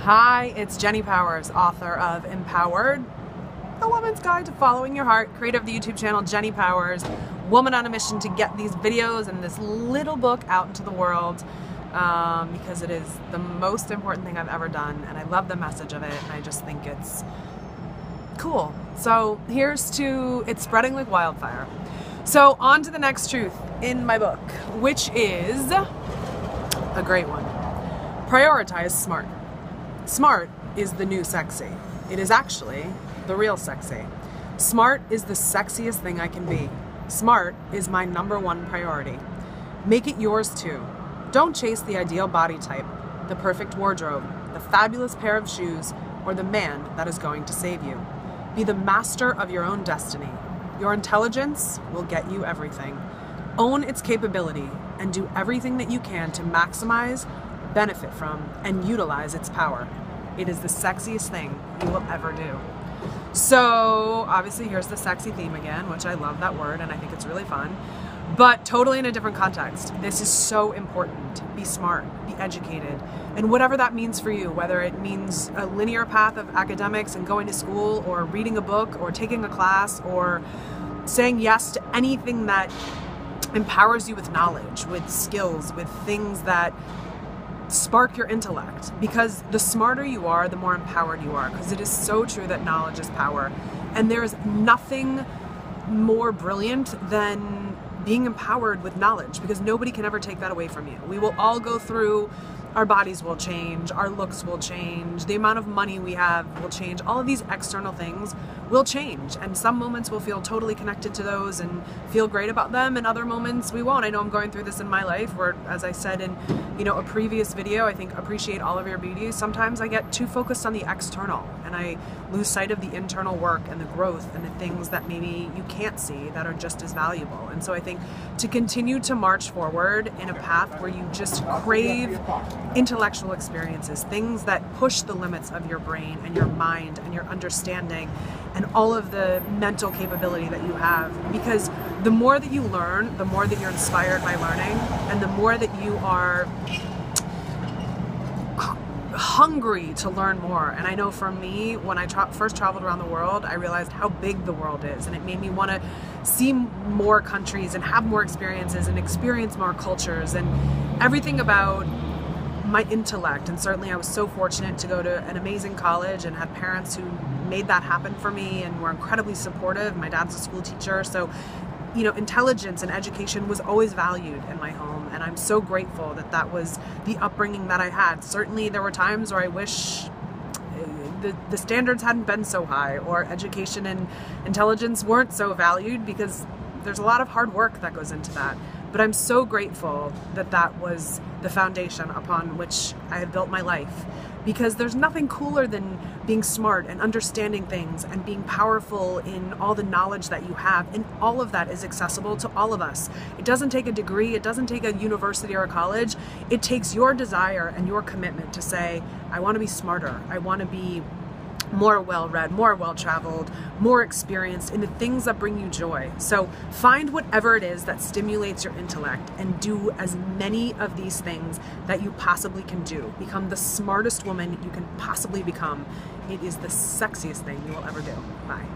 Hi, it's Jenny Powers, author of Empowered, The Woman's Guide to Following Your Heart, creator of the YouTube channel Jenny Powers, woman on a mission to get these videos and this little book out into the world because it is the most important thing I've ever done, and I love the message of it, and I just think it's cool. So here's to it spreading like wildfire. So on to the next truth in my book, which is a great one. Prioritize smart. Smart is the new sexy. It is actually the real sexy. Smart is the sexiest thing I can be. Smart is my #1 priority. Make it yours too. Don't chase the ideal body type, the perfect wardrobe, the fabulous pair of shoes, or the man that is going to save you. Be the master of your own destiny. Your intelligence will get you everything. Own its capability and do everything that you can to maximize, benefit from, and utilize its power. It is the sexiest thing you will ever do. So obviously here's the sexy theme again, which I love that word and I think it's really fun, but totally in a different context. This is so important. Be smart, be educated, and whatever that means for you, whether it means a linear path of academics and going to school, or reading a book, or taking a class, or saying yes to anything that empowers you with knowledge, with skills, with things that spark your intellect, because the smarter you are, the more empowered you are, because it is so true that knowledge is power, and there is nothing more brilliant than being empowered with knowledge, because nobody can ever take that away from you. We will all go through, our bodies will change, our looks will change, the amount of money we have will change, all of these external things will change, and some moments we'll feel totally connected to those and feel great about them, and other moments we won't. I know I'm going through this in my life where, as I said in a previous video, I think appreciate all of your beauty. Sometimes I get too focused on the external and I lose sight of the internal work and the growth and the things that maybe you can't see that are just as valuable. And so I think to continue to march forward in a path where you just crave intellectual experiences, things that push the limits of your brain and your mind and your understanding and all of the mental capability that you have, because the more that you learn, the more that you're inspired by learning, and the more that you are hungry to learn more. And I know for me, when I first traveled around the world, I realized how big the world is, and it made me want to see more countries and have more experiences and experience more cultures and everything about my intellect. And certainly I was so fortunate to go to an amazing college and had parents who made that happen for me and were incredibly supportive. My dad's a school teacher, so intelligence and education was always valued in my home, and I'm so grateful that that was the upbringing that I had. Certainly there were times where I wish the standards hadn't been so high, or education and intelligence weren't so valued, because there's a lot of hard work that goes into that. But I'm so grateful that that was the foundation upon which I have built my life, because there's nothing cooler than being smart and understanding things and being powerful in all the knowledge that you have, and all of that is accessible to all of us. It doesn't take a degree, it doesn't take a university or a college. It takes your desire and your commitment to say, I want to be smarter, I want to be more well-read, more well-traveled, more experienced in the things that bring you joy. So find whatever it is that stimulates your intellect and do as many of these things that you possibly can do. Become the smartest woman you can possibly become. It is the sexiest thing you will ever do. Bye.